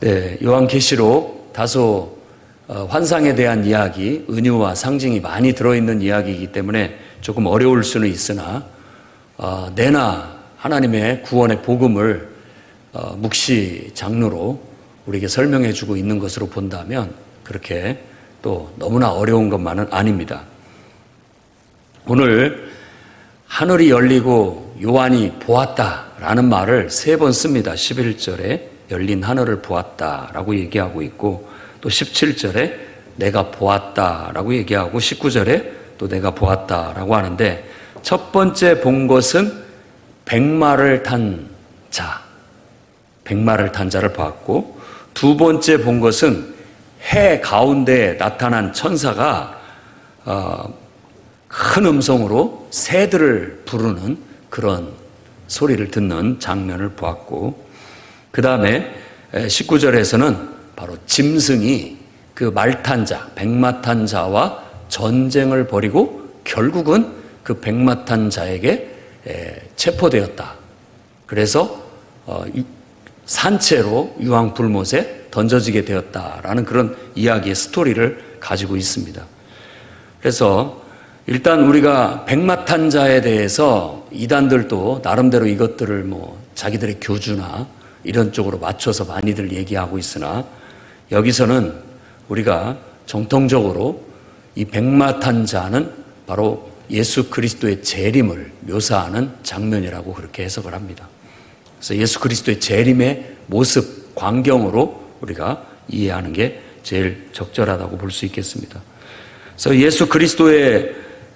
네, 요한계시록 다소 환상에 대한 이야기, 은유와 상징이 많이 들어있는 이야기이기 때문에 조금 어려울 수는 있으나 내나 하나님의 구원의 복음을 묵시 장르로 우리에게 설명해 주고 있는 것으로 본다면 그렇게 또 너무나 어려운 것만은 아닙니다. 오늘 하늘이 열리고 요한이 보았다라는 말을 3번 씁니다. 11절에 열린 하늘을 보았다라고 얘기하고 있고, 또 17절에 내가 보았다라고 얘기하고 19절에 또 내가 보았다라고 하는데, 첫 번째 본 것은 백마를 탄 자, 백마를 탄 자를 보았고, 두 번째 본 것은 해 가운데에 나타난 천사가 큰 음성으로 새들을 부르는 그런 소리를 듣는 장면을 보았고, 그 다음에 19절에서는 바로 짐승이 그 말탄 자, 백마 탄 자와 전쟁을 벌이고 결국은 그 백마 탄 자에게 체포되었다. 그래서 산채로 유황불못에 던져지게 되었다라는 그런 이야기의 스토리를 가지고 있습니다. 그래서 일단 우리가 백마 탄 자에 대해서 이단들도 나름대로 이것들을 자기들의 교주나 이런 쪽으로 맞춰서 많이들 얘기하고 있으나, 여기서는 우리가 정통적으로 이 백마 탄 자는 바로 예수 그리스도의 재림을 묘사하는 장면이라고 그렇게 해석을 합니다. 그래서 예수 그리스도의 재림의 모습, 광경으로 우리가 이해하는 게 제일 적절하다고 볼 수 있겠습니다. 그래서 예수 그리스도의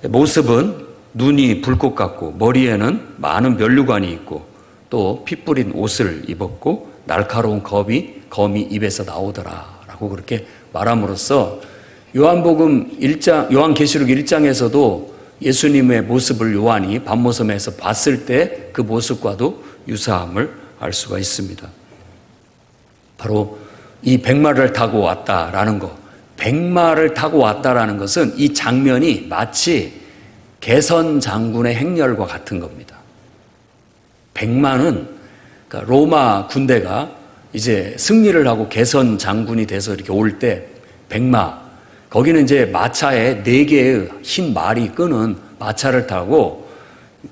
모습은 눈이 불꽃 같고 머리에는 많은 면류관이 있고 또 피 뿌린 옷을 입었고 날카로운 검이 입에서 나오더라라고 그렇게 말함으로써 요한복음 1장, 요한계시록 1장에서도 예수님의 모습을 요한이 밤모섬에서 봤을 때 그 모습과도 유사함을 알 수가 있습니다. 바로 이 백마를 타고 왔다라는 것, 백마를 타고 왔다라는 것은 이 장면이 마치 개선 장군의 행렬과 같은 겁니다. 백마는 그러니까 로마 군대가 이제 승리를 하고 개선 장군이 돼서 이렇게 올 때 백마, 거기는 이제 마차에 4개의 흰 말이 끄는 마차를 타고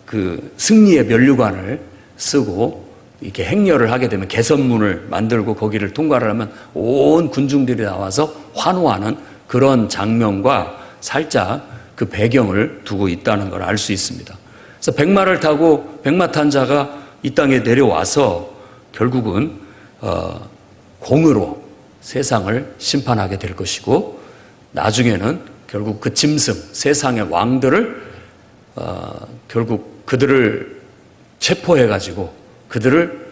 그 승리의 면류관을 쓰고 이렇게 행렬을 하게 되면 개선문을 만들고 거기를 통과를 하면 온 군중들이 나와서 환호하는 그런 장면과 살짝 그 배경을 두고 있다는 걸 알 수 있습니다. 그래서 백마를 타고 백마 탄 자가 이 땅에 내려와서 결국은 공으로 세상을 심판하게 될 것이고, 나중에는 결국 그 짐승, 세상의 왕들을 결국 그들을 체포해가지고 그들을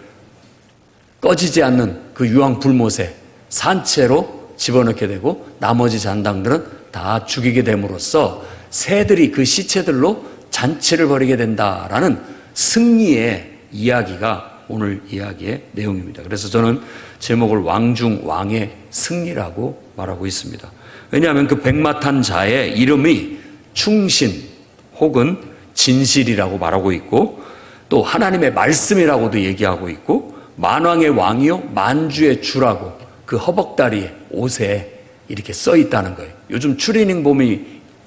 꺼지지 않는 그 유황불못에 산채로 집어넣게 되고 나머지 잔당들은 다 죽이게 됨으로써 새들이 그 시체들로 잔치를 벌이게 된다라는 승리의 이야기가 오늘 이야기의 내용입니다. 그래서 저는 제목을 왕중 왕의 승리라고 말하고 있습니다. 왜냐하면 그 백마 탄 자의 이름이 충신 혹은 진실이라고 말하고 있고, 또 하나님의 말씀이라고도 얘기하고 있고, 만왕의 왕이요 만주의 주라고 그 허벅다리에 옷에 이렇게 써 있다는 거예요. 요즘 추리닝 보면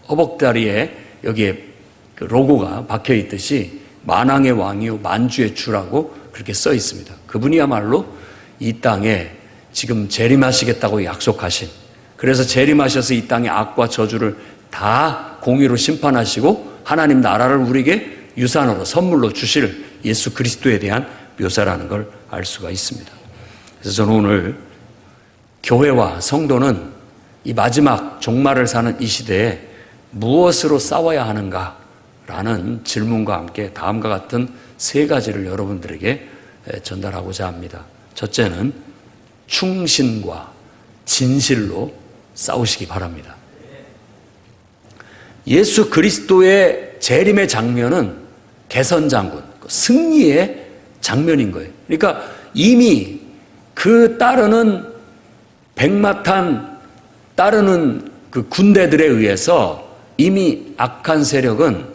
허벅다리에 여기에 그 로고가 박혀 있듯이 만왕의 왕이요 만주의 주라고 그렇게 써 있습니다. 그분이야말로 이 땅에 지금 재림하시겠다고 약속하신, 그래서 재림하셔서 이 땅의 악과 저주를 다 공의로 심판하시고 하나님 나라를 우리에게 유산으로 선물로 주실 예수 그리스도에 대한 묘사라는 걸 알 수가 있습니다. 그래서 저는 오늘 교회와 성도는 이 마지막 종말을 사는 이 시대에 무엇으로 싸워야 하는가라는 질문과 함께 다음과 같은 3가지를 여러분들에게 전달하고자 합니다. 첫째는 충신과 진실로 싸우시기 바랍니다. 예수 그리스도의 재림의 장면은 개선장군, 승리의 장면인 거예요. 그러니까 이미 그 따르는 백마탄 따르는 그 군대들에 의해서 이미 악한 세력은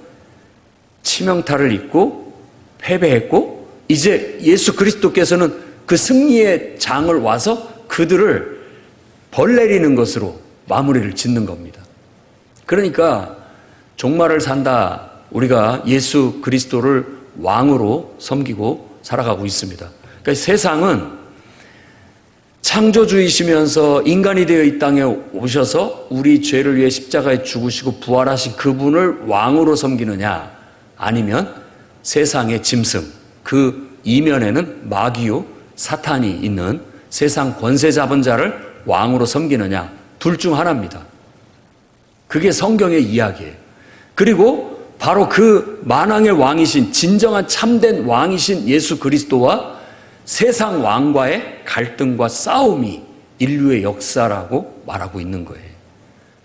치명타를 입고 패배했고, 이제 예수 그리스도께서는 그 승리의 장을 와서 그들을 벌 내리는 것으로 마무리를 짓는 겁니다. 그러니까 종말을 산다. 우리가 예수 그리스도를 왕으로 섬기고 살아가고 있습니다. 그러니까 세상은 창조주이시면서 인간이 되어 이 땅에 오셔서 우리 죄를 위해 십자가에 죽으시고 부활하신 그분을 왕으로 섬기느냐, 아니면 세상의 짐승, 그 이면에는 마귀요 사탄이 있는 세상 권세 잡은 자를 왕으로 섬기느냐, 둘 중 하나입니다. 그게 성경의 이야기예요. 그리고 바로 그 만왕의 왕이신, 진정한 참된 왕이신 예수 그리스도와 세상 왕과의 갈등과 싸움이 인류의 역사라고 말하고 있는 거예요.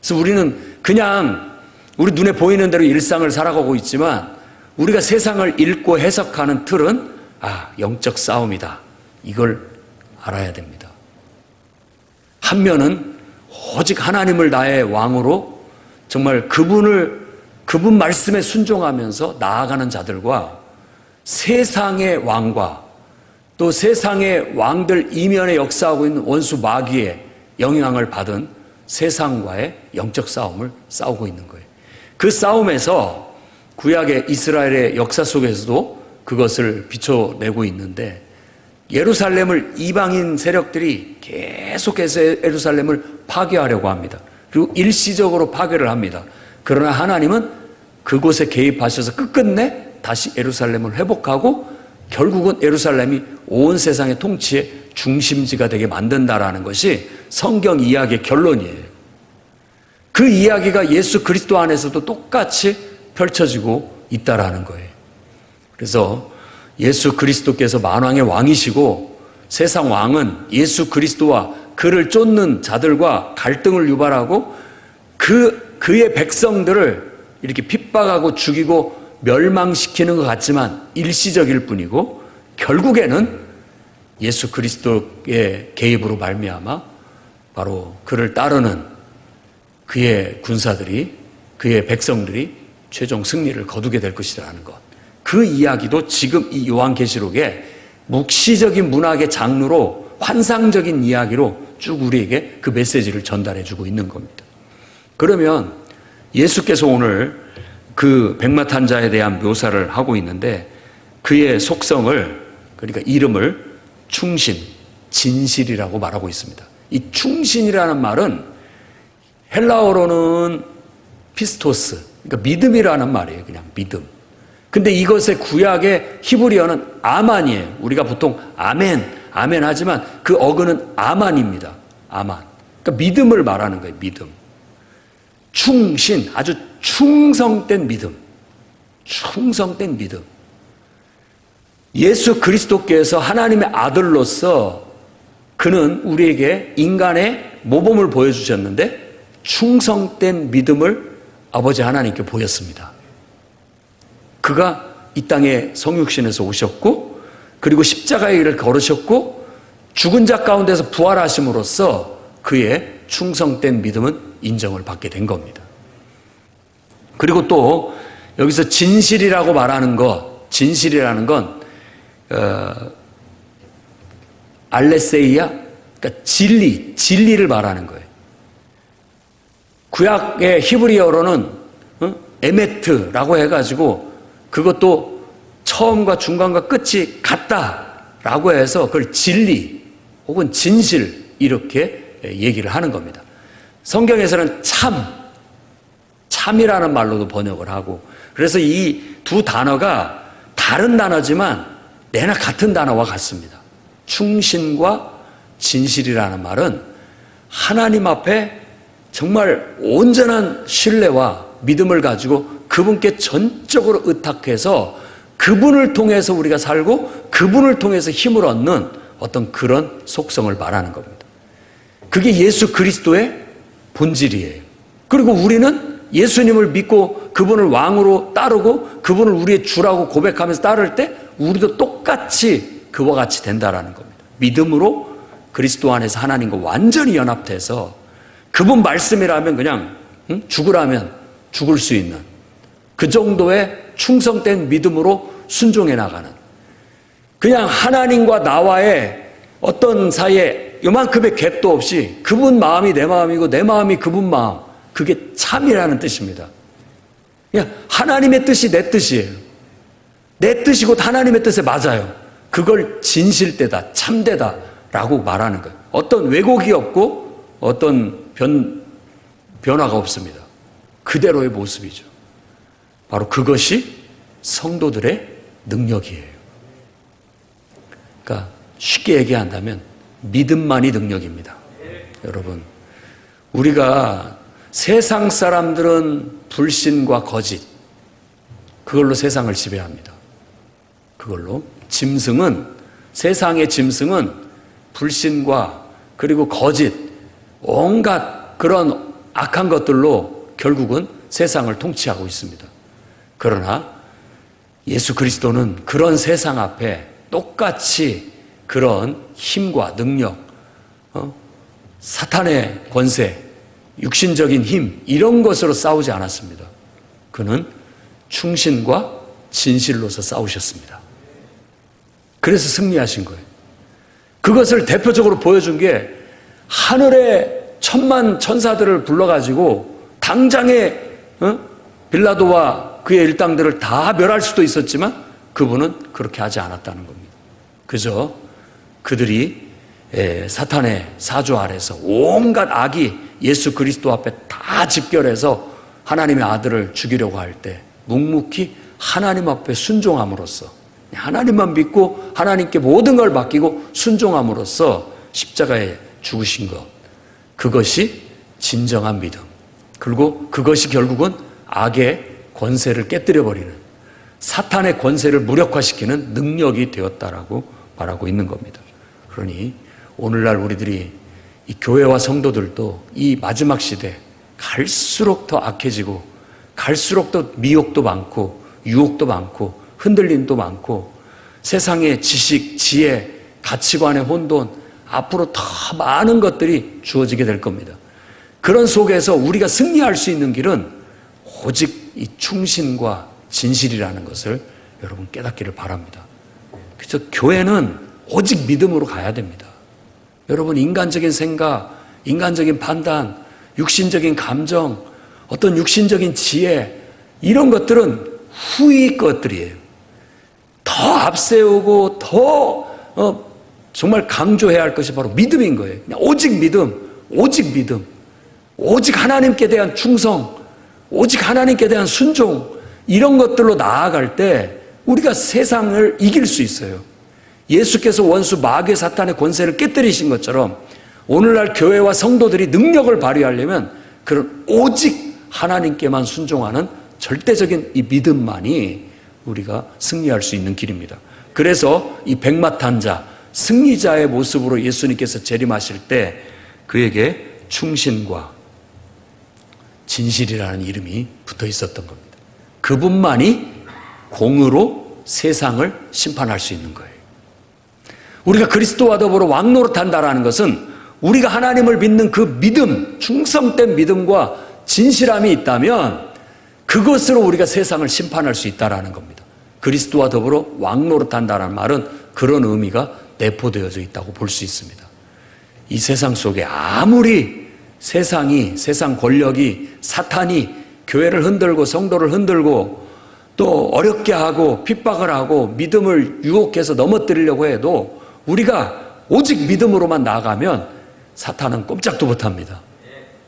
그래서 우리는 그냥 우리 눈에 보이는 대로 일상을 살아가고 있지만, 우리가 세상을 읽고 해석하는 틀은 영적 싸움이다, 이걸 알아야 됩니다. 한 면은 오직 하나님을 나의 왕으로 정말 그분 말씀에 순종하면서 나아가는 자들과, 세상의 왕과 또 세상의 왕들 이면에 역사하고 있는 원수 마귀의 영향을 받은 세상과의 영적 싸움을 싸우고 있는 거예요. 그 싸움에서 구약의 이스라엘의 역사 속에서도 그것을 비춰내고 있는데, 예루살렘을 이방인 세력들이 계속해서 예루살렘을 파괴하려고 합니다. 그리고 일시적으로 파괴를 합니다. 그러나 하나님은 그곳에 개입하셔서 끝끝내 다시 예루살렘을 회복하고 결국은 예루살렘이 온 세상의 통치의 중심지가 되게 만든다라는 것이 성경 이야기의 결론이에요. 그 이야기가 예수 그리스도 안에서도 똑같이 펼쳐지고 있다라는 거예요. 그래서 예수 그리스도께서 만왕의 왕이시고, 세상 왕은 예수 그리스도와 그를 쫓는 자들과 갈등을 유발하고 그의 백성들을 이렇게 핍박하고 죽이고 멸망시키는 것 같지만 일시적일 뿐이고, 결국에는 예수 그리스도의 개입으로 말미암아 바로 그를 따르는 그의 군사들이, 그의 백성들이 최종 승리를 거두게 될 것이라는 것. 그 이야기도 지금 이 요한계시록에 묵시적인 문학의 장르로, 환상적인 이야기로 쭉 우리에게 그 메시지를 전달해주고 있는 겁니다. 그러면 예수께서 오늘 그 백마탄자에 대한 묘사를 하고 있는데, 그의 속성을, 그러니까 이름을 충신, 진실이라고 말하고 있습니다. 이 충신이라는 말은 헬라어로는 피스토스, 그러니까 믿음이라는 말이에요. 그냥 믿음. 근데 이것의 구약의 히브리어는 아만이에요. 우리가 보통 아멘 하지만 그 어근은 아만입니다. 아만. 그러니까 믿음을 말하는 거예요. 믿음. 충신, 아주 충성된 믿음. 충성된 믿음. 예수 그리스도께서 하나님의 아들로서 그는 우리에게 인간의 모범을 보여주셨는데, 충성된 믿음을 아버지 하나님께 보였습니다. 그가 이 땅에 성육신에서 오셨고, 그리고 십자가의 길을 걸으셨고, 죽은 자 가운데서 부활하심으로써 그의 충성된 믿음은 인정을 받게 된 겁니다. 그리고 또 여기서 진실이라고 말하는 것, 진실이라는 건 알레세이아, 그러니까 진리를 말하는 거예요. 구약의 히브리어로는 에메트라고 해가지고 그것도 처음과 중간과 끝이 같다라고 해서 그걸 진리 혹은 진실 이렇게 얘기를 하는 겁니다. 성경에서는 참이라는 말로도 번역을 하고, 그래서 이 두 단어가 다른 단어지만 내나 같은 단어와 같습니다. 충신과 진실이라는 말은 하나님 앞에 정말 온전한 신뢰와 믿음을 가지고 그분께 전적으로 의탁해서 그분을 통해서 우리가 살고 그분을 통해서 힘을 얻는 어떤 그런 속성을 말하는 겁니다. 그게 예수 그리스도의 본질이에요. 그리고 우리는 예수님을 믿고 그분을 왕으로 따르고 그분을 우리의 주라고 고백하면서 따를 때 우리도 똑같이 그와 같이 된다라는 겁니다. 믿음으로 그리스도 안에서 하나님과 완전히 연합돼서 그분 말씀이라면 그냥 죽으라면 죽을 수 있는 그 정도의 충성된 믿음으로 순종해 나가는, 그냥 하나님과 나와의 어떤 사이에 요만큼의 갭도 없이 그분 마음이 내 마음이고 내 마음이 그분 마음, 그게 참이라는 뜻입니다. 그냥 하나님의 뜻이 내 뜻이에요. 내 뜻이 곧 하나님의 뜻에 맞아요. 그걸 진실되다, 참되다 라고 말하는 거예요. 어떤 왜곡이 없고 어떤 변화가 없습니다. 그대로의 모습이죠. 바로 그것이 성도들의 능력이에요. 그러니까 쉽게 얘기한다면 믿음만이 능력입니다. 여러분, 우리가 세상 사람들은 불신과 거짓, 그걸로 세상을 지배합니다. 그걸로 세상의 짐승은 불신과 그리고 거짓, 온갖 그런 악한 것들로 결국은 세상을 통치하고 있습니다. 그러나 예수 그리스도는 그런 세상 앞에 똑같이 그런 힘과 능력, 사탄의 권세, 육신적인 힘, 이런 것으로 싸우지 않았습니다. 그는 충신과 진실로서 싸우셨습니다. 그래서 승리하신 거예요. 그것을 대표적으로 보여준 게 하늘의 천만 천사들을 불러가지고 당장에 빌라도와 그의 일당들을 다 멸할 수도 있었지만 그분은 그렇게 하지 않았다는 겁니다. 그저 그들이 사탄의 사조 아래서 온갖 악이 예수 그리스도 앞에 다 집결해서 하나님의 아들을 죽이려고 할 때 묵묵히 하나님 앞에 순종함으로써, 하나님만 믿고 하나님께 모든 걸 맡기고 순종함으로써 십자가에 죽으신 것, 그것이 진정한 믿음, 그리고 그것이 결국은 악의 권세를 깨뜨려버리는, 사탄의 권세를 무력화시키는 능력이 되었다라고 말하고 있는 겁니다. 그러니 오늘날 우리들이 이 교회와 성도들도 이 마지막 시대 갈수록 더 악해지고 갈수록 더 미혹도 많고 유혹도 많고 흔들림도 많고 세상의 지식, 지혜, 가치관의 혼돈, 앞으로 더 많은 것들이 주어지게 될 겁니다. 그런 속에서 우리가 승리할 수 있는 길은 오직 이 충신과 진실이라는 것을 여러분 깨닫기를 바랍니다. 그래서 교회는 오직 믿음으로 가야 됩니다. 여러분, 인간적인 생각, 인간적인 판단, 육신적인 감정, 어떤 육신적인 지혜, 이런 것들은 후의 것들이에요. 더 앞세우고 더 정말 강조해야 할 것이 바로 믿음인 거예요. 그냥 오직 믿음, 오직 믿음, 오직 하나님께 대한 충성, 오직 하나님께 대한 순종, 이런 것들로 나아갈 때 우리가 세상을 이길 수 있어요. 예수께서 원수 마귀 사탄의 권세를 깨뜨리신 것처럼 오늘날 교회와 성도들이 능력을 발휘하려면 그런 오직 하나님께만 순종하는 절대적인 이 믿음만이 우리가 승리할 수 있는 길입니다. 그래서 이 백마탄 자, 승리자의 모습으로 예수님께서 재림하실 때 그에게 충신과 진실이라는 이름이 붙어 있었던 겁니다. 그분만이 공의로 세상을 심판할 수 있는 거예요. 우리가 그리스도와 더불어 왕노릇한다라는 것은 우리가 하나님을 믿는 그 믿음, 충성된 믿음과 진실함이 있다면 그것으로 우리가 세상을 심판할 수 있다라는 겁니다. 그리스도와 더불어 왕노릇한다는 말은 그런 의미가 내포되어져 있다고 볼 수 있습니다. 이 세상 속에 아무리 세상 권력이, 사탄이 교회를 흔들고 성도를 흔들고 또 어렵게 하고 핍박을 하고 믿음을 유혹해서 넘어뜨리려고 해도 우리가 오직 믿음으로만 나아가면 사탄은 꼼짝도 못합니다.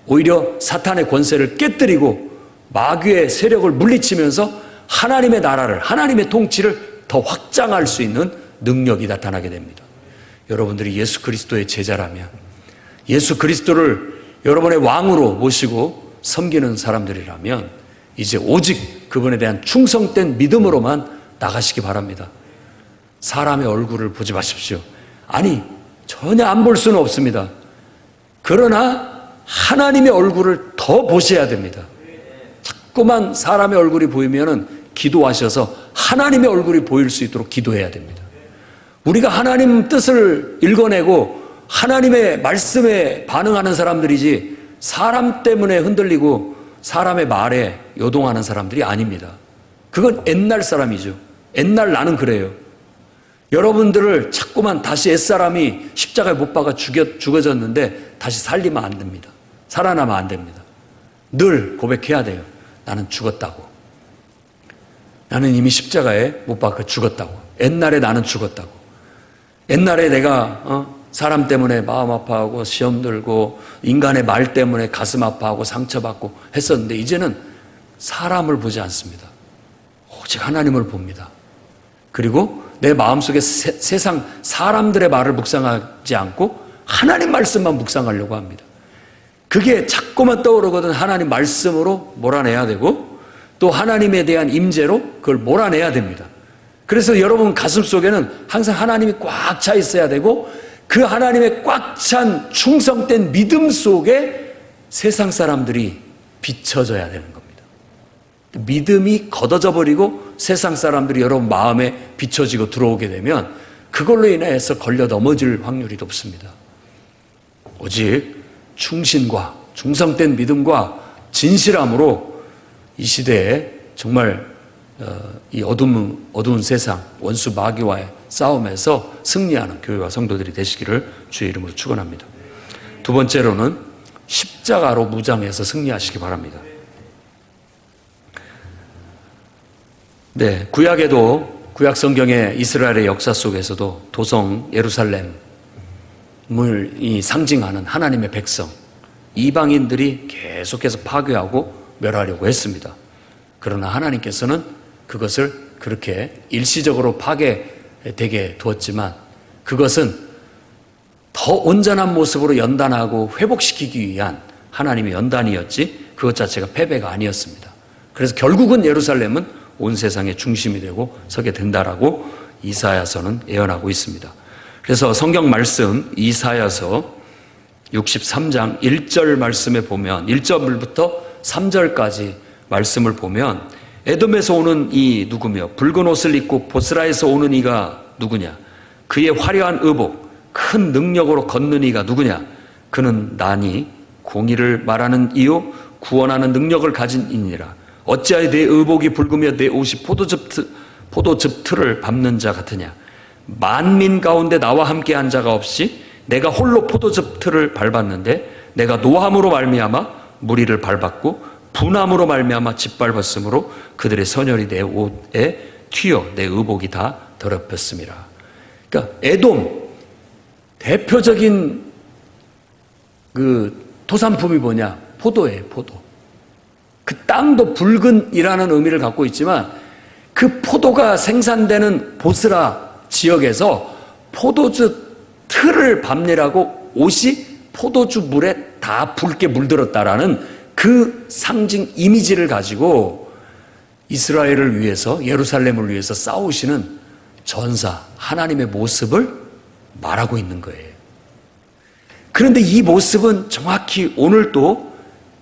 오히려 사탄의 권세를 깨뜨리고 마귀의 세력을 물리치면서 하나님의 나라를, 하나님의 통치를 더 확장할 수 있는 능력이 나타나게 됩니다. 여러분들이 예수 그리스도의 제자라면, 예수 그리스도를 여러분의 왕으로 모시고 섬기는 사람들이라면 이제 오직 그분에 대한 충성된 믿음으로만 나가시기 바랍니다. 사람의 얼굴을 보지 마십시오. 아니, 전혀 안 볼 수는 없습니다. 그러나 하나님의 얼굴을 더 보셔야 됩니다. 자꾸만 사람의 얼굴이 보이면은 기도하셔서 하나님의 얼굴이 보일 수 있도록 기도해야 됩니다. 우리가 하나님 뜻을 읽어내고 하나님의 말씀에 반응하는 사람들이지 사람 때문에 흔들리고 사람의 말에 요동하는 사람들이 아닙니다. 그건 옛날 사람이죠. 옛날 나는 그래요. 여러분들을 자꾸만 다시 옛사람이 십자가에 못 박아 죽어졌는데 다시 살리면 안 됩니다. 살아나면 안 됩니다. 늘 고백해야 돼요. 나는 죽었다고. 나는 이미 십자가에 못 박아 죽었다고. 옛날에 나는 죽었다고. 옛날에 내가 사람 때문에 마음 아파하고 시험 들고 인간의 말 때문에 가슴 아파하고 상처받고 했었는데 이제는 사람을 보지 않습니다. 오직 하나님을 봅니다. 그리고 내 마음속에 세상 사람들의 말을 묵상하지 않고 하나님 말씀만 묵상하려고 합니다. 그게 자꾸만 떠오르거든 하나님 말씀으로 몰아내야 되고 또 하나님에 대한 임재로 그걸 몰아내야 됩니다. 그래서 여러분 가슴 속에는 항상 하나님이 꽉 차 있어야 되고 그 하나님의 꽉 찬 충성된 믿음 속에 세상 사람들이 비춰져야 되는 겁니다. 믿음이 걷어져 버리고 세상 사람들이 여러분 마음에 비춰지고 들어오게 되면 그걸로 인해서 걸려 넘어질 확률이 높습니다. 오직 충신과 충성된 믿음과 진실함으로 이 시대에 정말 이 어두운 세상 원수 마귀와의 싸움에서 승리하는 교회와 성도들이 되시기를 주의 이름으로 축원합니다. 두 번째로는 십자가로 무장해서 승리하시기 바랍니다. 네, 구약 성경의 이스라엘의 역사 속에서도 도성 예루살렘을 상징하는 하나님의 백성, 이방인들이 계속해서 파괴하고 멸하려고 했습니다. 그러나 하나님께서는 그것을 그렇게 일시적으로 파괴되게 두었지만 그것은 더 온전한 모습으로 연단하고 회복시키기 위한 하나님의 연단이었지 그것 자체가 패배가 아니었습니다. 그래서 결국은 예루살렘은 온 세상의 중심이 되고 서게 된다라고 이사야서는 예언하고 있습니다. 그래서 성경 말씀 이사야서 63장 1절 말씀에 보면 1절부터 3절까지 말씀을 보면 에돔에서 오는 이 누구며 붉은 옷을 입고 보스라에서 오는 이가 누구냐 그의 화려한 의복 큰 능력으로 걷는 이가 누구냐 그는 나니 공의를 말하는 이요 구원하는 능력을 가진 이니라 어찌하여 내 의복이 붉으며 내 옷이 포도즙 틀을 밟는 자 같으냐 만민 가운데 나와 함께한 자가 없이 내가 홀로 포도즙 틀을 밟았는데 내가 노함으로 말미암아 무리를 밟았고 분함으로 말미암아 짓밟았으므로 그들의 선혈이 내 옷에 튀어 내 의복이 다 더럽혔습니다. 그러니까 에돔 대표적인 그 토산품이 뭐냐? 포도예요, 포도. 그 땅도 붉은이라는 의미를 갖고 있지만 그 포도가 생산되는 보스라 지역에서 포도주 틀을 밟느라고 옷이 포도주 물에 다 붉게 물들었다라는 그 상징 이미지를 가지고 이스라엘을 위해서 예루살렘을 위해서 싸우시는 전사 하나님의 모습을 말하고 있는 거예요. 그런데 이 모습은 정확히 오늘도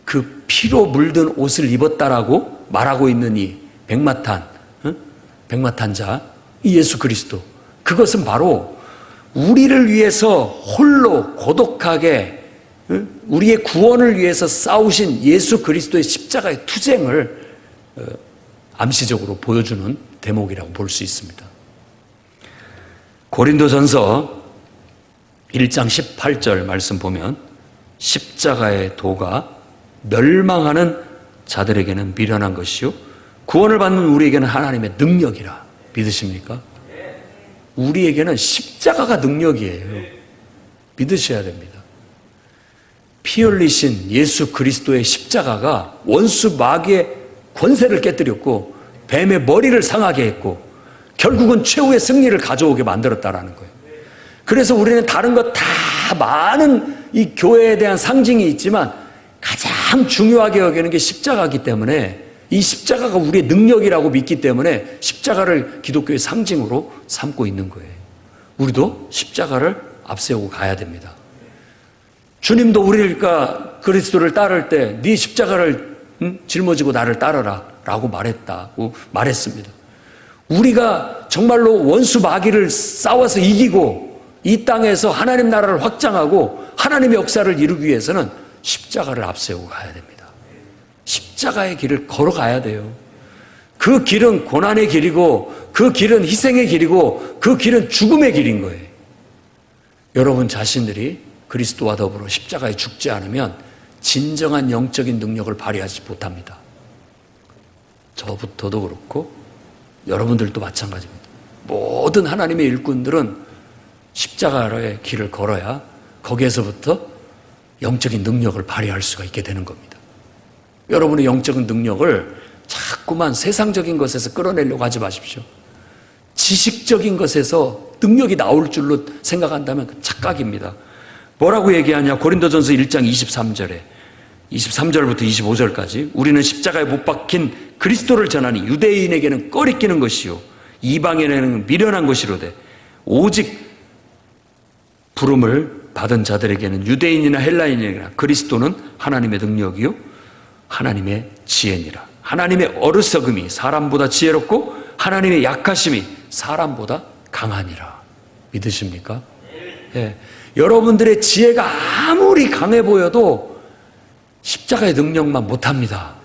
그 피로 물든 옷을 입었다라고 말하고 있는 이 백마탄자 이 예수 그리스도 그것은 바로 우리를 위해서 홀로 고독하게 우리의 구원을 위해서 싸우신 예수 그리스도의 십자가의 투쟁을 암시적으로 보여주는 대목이라고 볼 수 있습니다. 고린도전서 1장 18절 말씀 보면 십자가의 도가 멸망하는 자들에게는 미련한 것이요 구원을 받는 우리에게는 하나님의 능력이라 믿으십니까? 우리에게는 십자가가 능력이에요. 믿으셔야 됩니다. 피 흘리신 예수 그리스도의 십자가가 원수 마귀의 권세를 깨뜨렸고 뱀의 머리를 상하게 했고 결국은 최후의 승리를 가져오게 만들었다라는 거예요. 그래서 우리는 다른 것 다 많은 이 교회에 대한 상징이 있지만 가장 중요하게 여기는 게 십자가이기 때문에 이 십자가가 우리의 능력이라고 믿기 때문에 십자가를 기독교의 상징으로 삼고 있는 거예요. 우리도 십자가를 앞세우고 가야 됩니다. 주님도 우리가 그리스도를 따를 때 네 십자가를 짊어지고 나를 따르라 라고 말했습니다. 우리가 정말로 원수 마귀를 싸워서 이기고 이 땅에서 하나님 나라를 확장하고 하나님의 역사를 이루기 위해서는 십자가를 앞세우고 가야 됩니다. 십자가의 길을 걸어가야 돼요. 그 길은 고난의 길이고 그 길은 희생의 길이고 그 길은 죽음의 길인 거예요. 여러분 자신들이 그리스도와 더불어 십자가에 죽지 않으면 진정한 영적인 능력을 발휘하지 못합니다. 저부터도 그렇고 여러분들도 마찬가지입니다. 모든 하나님의 일꾼들은 십자가의 길을 걸어야 거기에서부터 영적인 능력을 발휘할 수가 있게 되는 겁니다. 여러분의 영적인 능력을 자꾸만 세상적인 것에서 끌어내려고 하지 마십시오. 지식적인 것에서 능력이 나올 줄로 생각한다면 그 착각입니다. 뭐라고 얘기하냐? 고린도전서 1장 23절에 23절부터 25절까지 우리는 십자가에 못 박힌 그리스도를 전하니 유대인에게는 꺼리끼는 것이요 이방인에게는 미련한 것이로되 오직 부름을 받은 자들에게는 유대인이나 헬라인이나 그리스도는 하나님의 능력이요 하나님의 지혜니라. 하나님의 어리석음이 사람보다 지혜롭고 하나님의 약하심이 사람보다 강하니라. 믿으십니까? 예. 여러분들의 지혜가 아무리 강해 보여도 십자가의 능력만 못합니다.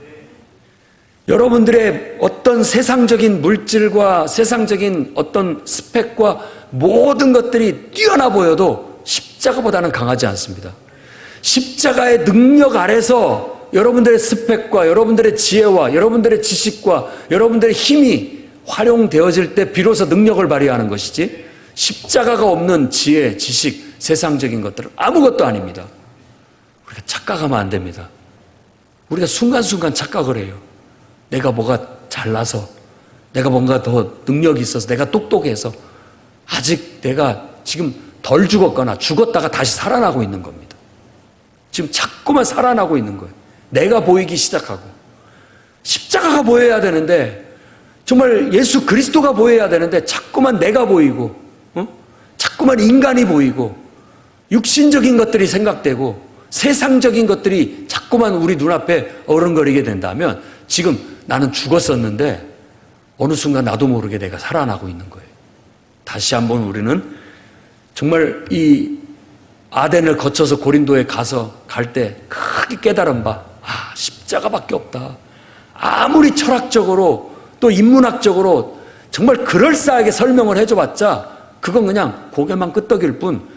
여러분들의 어떤 세상적인 물질과 세상적인 어떤 스펙과 모든 것들이 뛰어나 보여도 십자가보다는 강하지 않습니다. 십자가의 능력 아래서 여러분들의 스펙과 여러분들의 지혜와 여러분들의 지식과 여러분들의 힘이 활용되어질 때 비로소 능력을 발휘하는 것이지 십자가가 없는 지혜, 지식, 세상적인 것들은 아무것도 아닙니다. 우리가 착각하면 안 됩니다. 우리가 순간순간 착각을 해요. 내가 뭐가 잘나서 내가 뭔가 더 능력이 있어서 내가 똑똑해서 아직 내가 지금 덜 죽었거나 죽었다가 다시 살아나고 있는 겁니다. 지금 자꾸만 살아나고 있는 거예요. 내가 보이기 시작하고 십자가가 보여야 되는데 정말 예수 그리스도가 보여야 되는데 자꾸만 내가 보이고 자꾸만 인간이 보이고 육신적인 것들이 생각되고 세상적인 것들이 자꾸만 우리 눈앞에 어른거리게 된다면 지금 나는 죽었었는데 어느 순간 나도 모르게 내가 살아나고 있는 거예요. 다시 한번 우리는 정말 이 아덴을 거쳐서 고린도에 가서 갈 때 크게 깨달은 바 십자가밖에 없다. 아무리 철학적으로 또 인문학적으로 정말 그럴싸하게 설명을 해줘봤자 그건 그냥 고개만 끄덕일 뿐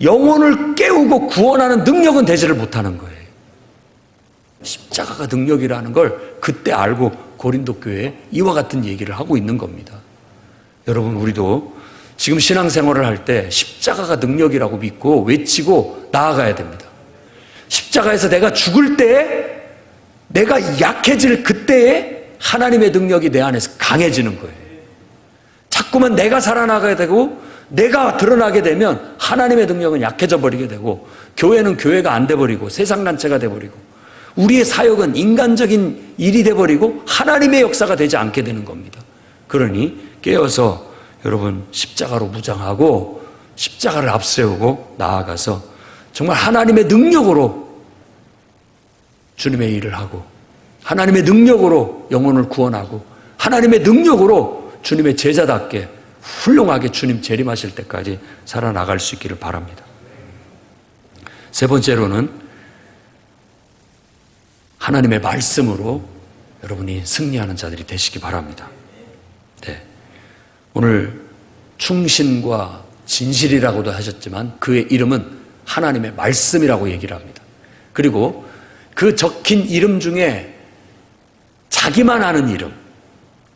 영혼을 깨우고 구원하는 능력은 되지를 못하는 거예요. 십자가가 능력이라는 걸 그때 알고 고린도 교회에 이와 같은 얘기를 하고 있는 겁니다. 여러분 우리도 지금 신앙생활을 할 때 십자가가 능력이라고 믿고 외치고 나아가야 됩니다. 십자가에서 내가 죽을 때에 내가 약해질 그때에 하나님의 능력이 내 안에서 강해지는 거예요. 자꾸만 내가 살아나가게 되고 내가 드러나게 되면 하나님의 능력은 약해져 버리게 되고 교회는 교회가 안 돼버리고 세상단체가 돼버리고 우리의 사역은 인간적인 일이 돼버리고 하나님의 역사가 되지 않게 되는 겁니다. 그러니 깨어서 여러분 십자가로 무장하고 십자가를 앞세우고 나아가서 정말 하나님의 능력으로 주님의 일을 하고 하나님의 능력으로 영혼을 구원하고 하나님의 능력으로 주님의 제자답게 훌륭하게 주님 재림하실 때까지 살아나갈 수 있기를 바랍니다. 세 번째로는 하나님의 말씀으로 여러분이 승리하는 자들이 되시기 바랍니다. 네. 오늘 충신과 진실이라고도 하셨지만 그의 이름은 하나님의 말씀이라고 얘기를 합니다. 그리고 그 적힌 이름 중에 자기만 아는 이름,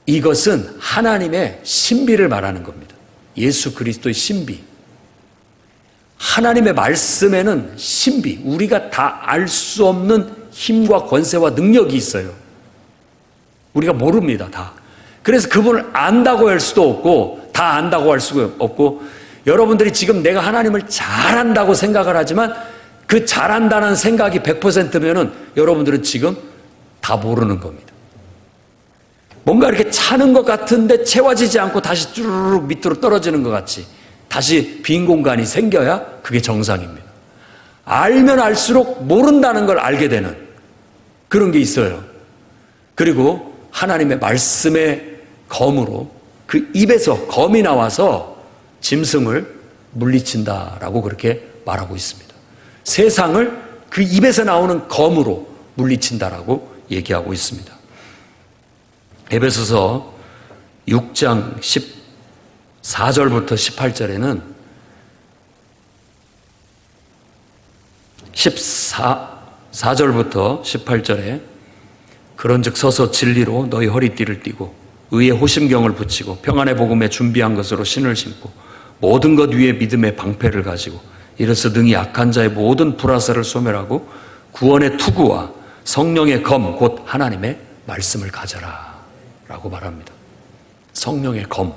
이것은 하나님의 신비를 말하는 겁니다. 예수 그리스도의 신비. 하나님의 말씀에는 신비, 우리가 다 알 수 없는 힘과 권세와 능력이 있어요. 우리가 모릅니다, 다. 그래서 그분을 안다고 할 수도 없고 다 안다고 할 수가 없고 여러분들이 지금 내가 하나님을 잘 안다고 생각을 하지만 그 잘한다는 생각이 100%면은 여러분들은 지금 다 모르는 겁니다. 뭔가 이렇게 차는 것 같은데 채워지지 않고 다시 쭈르륵 밑으로 떨어지는 것 같이 다시 빈 공간이 생겨야 그게 정상입니다. 알면 알수록 모른다는 걸 알게 되는 그런 게 있어요. 그리고 하나님의 말씀의 검으로 그 입에서 검이 나와서 짐승을 물리친다라고 그렇게 말하고 있습니다. 세상을 그 입에서 나오는 검으로 물리친다라고 얘기하고 있습니다. 에베소서 6장 14절부터 18절에는 4절부터 18절에 그런즉 서서 진리로 너희 허리띠를 띠고 의의 호심경을 붙이고 평안의 복음에 준비한 것으로 신을 신고 모든 것 위에 믿음의 방패를 가지고 이로써 능히 약한 자의 모든 불화살을 소멸하고 구원의 투구와 성령의 검 곧 하나님의 말씀을 가져라 라고 말합니다. 성령의 검,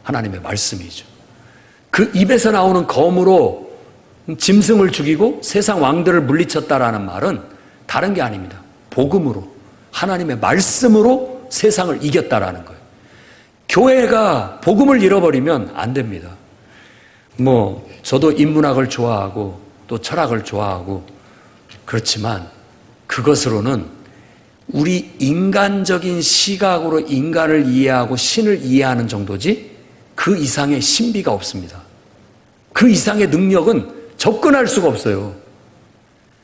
하나님의 말씀이죠. 그 입에서 나오는 검으로 짐승을 죽이고 세상 왕들을 물리쳤다라는 말은 다른 게 아닙니다. 복음으로, 하나님의 말씀으로 세상을 이겼다라는 거예요. 교회가 복음을 잃어버리면 안 됩니다. 저도 인문학을 좋아하고 또 철학을 좋아하고 그렇지만 그것으로는 우리 인간적인 시각으로 인간을 이해하고 신을 이해하는 정도지 그 이상의 신비가 없습니다. 그 이상의 능력은 접근할 수가 없어요.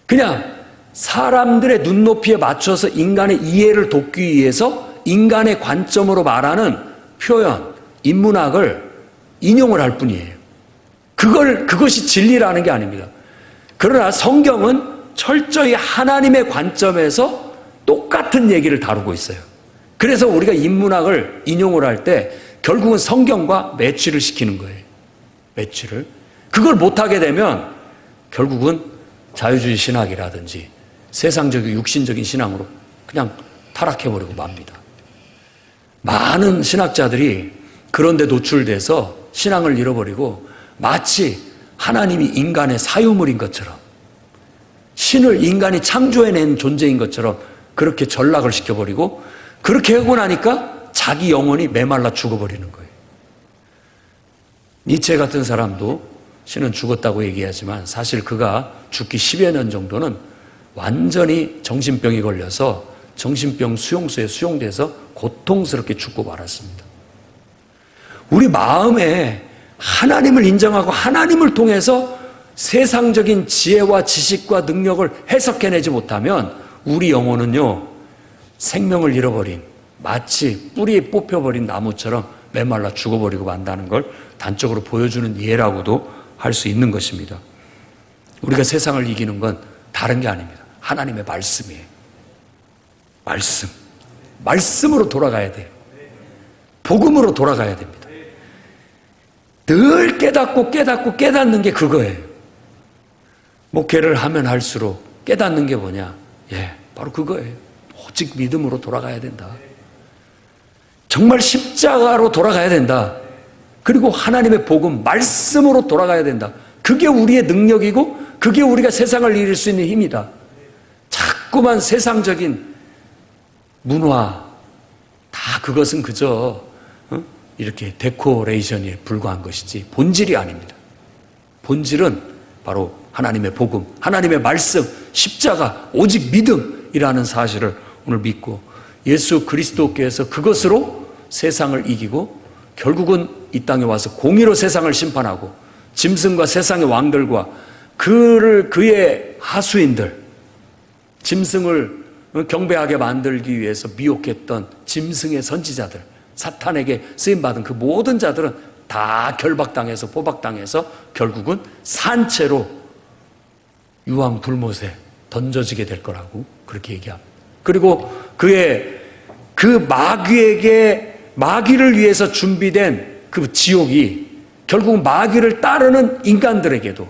그냥 사람들의 눈높이에 맞춰서 인간의 이해를 돕기 위해서 인간의 관점으로 말하는 표현, 인문학을 인용을 할 뿐이에요. 그것이 진리라는 게 아닙니다. 그러나 성경은 철저히 하나님의 관점에서 똑같은 얘기를 다루고 있어요. 그래서 우리가 인문학을 인용을 할 때 결국은 성경과 매치를 시키는 거예요. 매치를. 그걸 못하게 되면 결국은 자유주의 신학이라든지 세상적인 육신적인 신앙으로 그냥 타락해버리고 맙니다. 많은 신학자들이 그런 데 노출돼서 신앙을 잃어버리고 마치 하나님이 인간의 사유물인 것처럼 신을 인간이 창조해낸 존재인 것처럼 그렇게 전락을 시켜버리고 그렇게 하고 나니까 자기 영혼이 메말라 죽어버리는 거예요. 니체 같은 사람도 신은 죽었다고 얘기하지만 사실 그가 죽기 10여 년 정도는 완전히 정신병이 걸려서 정신병 수용소에 수용돼서 고통스럽게 죽고 말았습니다. 우리 마음에 하나님을 인정하고 하나님을 통해서 세상적인 지혜와 지식과 능력을 해석해내지 못하면 우리 영혼은요, 생명을 잃어버린 마치 뿌리에 뽑혀버린 나무처럼 메말라 죽어버리고 만다는 걸 단적으로 보여주는 예라고도 할 수 있는 것입니다. 우리가 세상을 이기는 건 다른 게 아닙니다. 하나님의 말씀이에요. 말씀으로 돌아가야 돼요. 복음으로 돌아가야 됩니다. 늘 깨닫고 깨닫는 게 그거예요. 목회를 하면 할수록 깨닫는 게 뭐냐? 바로 그거예요. 오직 믿음으로 돌아가야 된다. 정말 십자가로 돌아가야 된다. 그리고 하나님의 복음, 말씀으로 돌아가야 된다. 그게 우리의 능력이고 그게 우리가 세상을 이길 수 있는 힘이다. 자꾸만 세상적인 문화, 다 그것은 그저 이렇게 데코레이션에 불과한 것이지 본질이 아닙니다. 본질은 바로 하나님의 복음, 하나님의 말씀, 십자가, 오직 믿음이라는 사실을 오늘 믿고 예수 그리스도께서 그것으로 세상을 이기고 결국은 이 땅에 와서 공의로 세상을 심판하고 짐승과 세상의 왕들과 그의 하수인들, 짐승을 경배하게 만들기 위해서 미혹했던 짐승의 선지자들, 사탄에게 쓰임받은 그 모든 자들은 다 결박당해서 포박당해서 결국은 산채로 유황 불못에 던져지게 될 거라고 그렇게 얘기합니다. 그리고 그 마귀를 위해서 준비된 그 지옥이 결국 마귀를 따르는 인간들에게도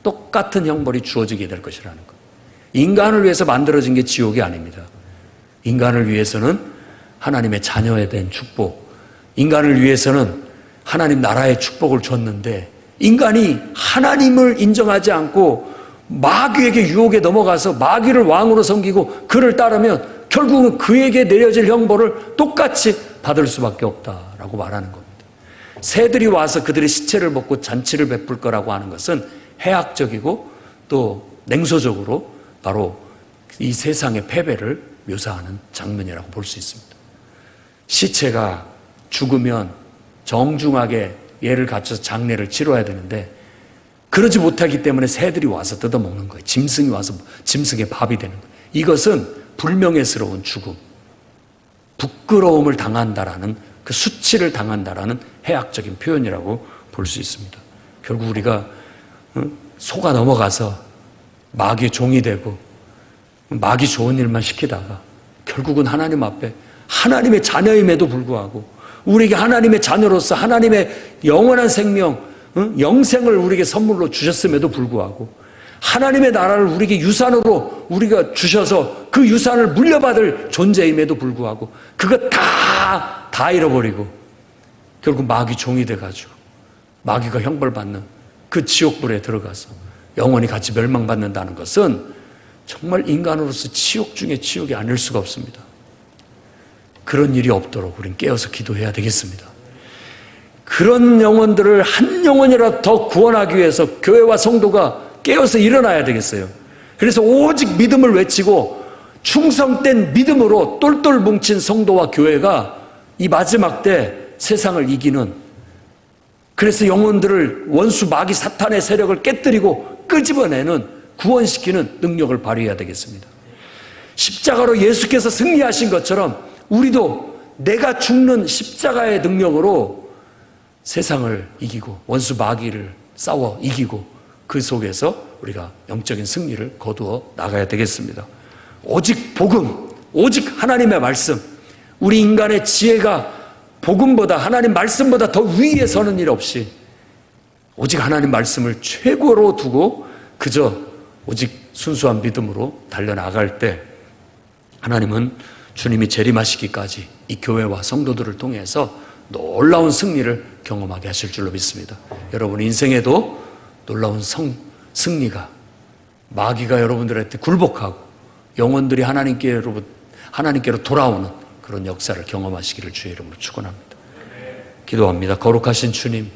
똑같은 형벌이 주어지게 될 것이라는 것. 인간을 위해서 만들어진 게 지옥이 아닙니다. 인간을 위해서는 하나님의 자녀에 대한 축복, 인간을 위해서는 하나님 나라의 축복을 줬는데 인간이 하나님을 인정하지 않고 마귀에게 유혹에 넘어가서 마귀를 왕으로 섬기고 그를 따르면 결국은 그에게 내려질 형벌을 똑같이 받을 수밖에 없다라고 말하는 겁니다. 새들이 와서 그들의 시체를 먹고 잔치를 베풀 거라고 하는 것은 해학적이고 또 냉소적으로 바로 이 세상의 패배를 묘사하는 장면이라고 볼 수 있습니다. 시체가 죽으면 정중하게 예를 갖춰서 장례를 치러야 되는데 그러지 못하기 때문에 새들이 와서 뜯어먹는 거예요. 짐승이 와서 짐승의 밥이 되는 거예요. 이것은 불명예스러운 죽음. 부끄러움을 당한다라는 그 수치를 당한다라는 해악적인 표현이라고 볼 수 있습니다. 결국 우리가 속아 넘어가서 마귀의 종이 되고 마귀 좋은 일만 시키다가 결국은 하나님 앞에 하나님의 자녀임에도 불구하고 우리에게 하나님의 자녀로서 하나님의 영원한 생명, 영생을 우리에게 선물로 주셨음에도 불구하고 하나님의 나라를 우리에게 유산으로 우리가 주셔서 그 유산을 물려받을 존재임에도 불구하고 그거 다 잃어버리고 결국 마귀 종이 돼가지고 마귀가 형벌받는 그 지옥불에 들어가서 영원히 같이 멸망받는다는 것은 정말 인간으로서 치욕 중에 치욕이 아닐 수가 없습니다. 그런 일이 없도록 우린 깨어서 기도해야 되겠습니다. 그런 영혼들을 한 영혼이라도 더 구원하기 위해서 교회와 성도가 깨어서 일어나야 되겠어요. 그래서 오직 믿음을 외치고 충성된 믿음으로 똘똘 뭉친 성도와 교회가 이 마지막 때 세상을 이기는, 그래서 영혼들을 원수 마귀 사탄의 세력을 깨뜨리고 끄집어내는, 구원시키는 능력을 발휘해야 되겠습니다. 십자가로 예수께서 승리하신 것처럼 우리도 내가 죽는 십자가의 능력으로 세상을 이기고 원수 마귀를 싸워 이기고 그 속에서 우리가 영적인 승리를 거두어 나가야 되겠습니다. 오직 복음, 오직 하나님의 말씀, 우리 인간의 지혜가 복음보다 하나님 말씀보다 더 위에 서는 일 없이 오직 하나님 말씀을 최고로 두고 그저 오직 순수한 믿음으로 달려나갈 때 하나님은 주님이 재림하시기까지 이 교회와 성도들을 통해서 놀라운 승리를 경험하게 하실 줄로 믿습니다. 여러분 인생에도 놀라운 승리가, 마귀가 여러분들한테 굴복하고 영혼들이 하나님께로 돌아오는 그런 역사를 경험하시기를 주의 이름으로 축원합니다. 기도합니다. 거룩하신 주님,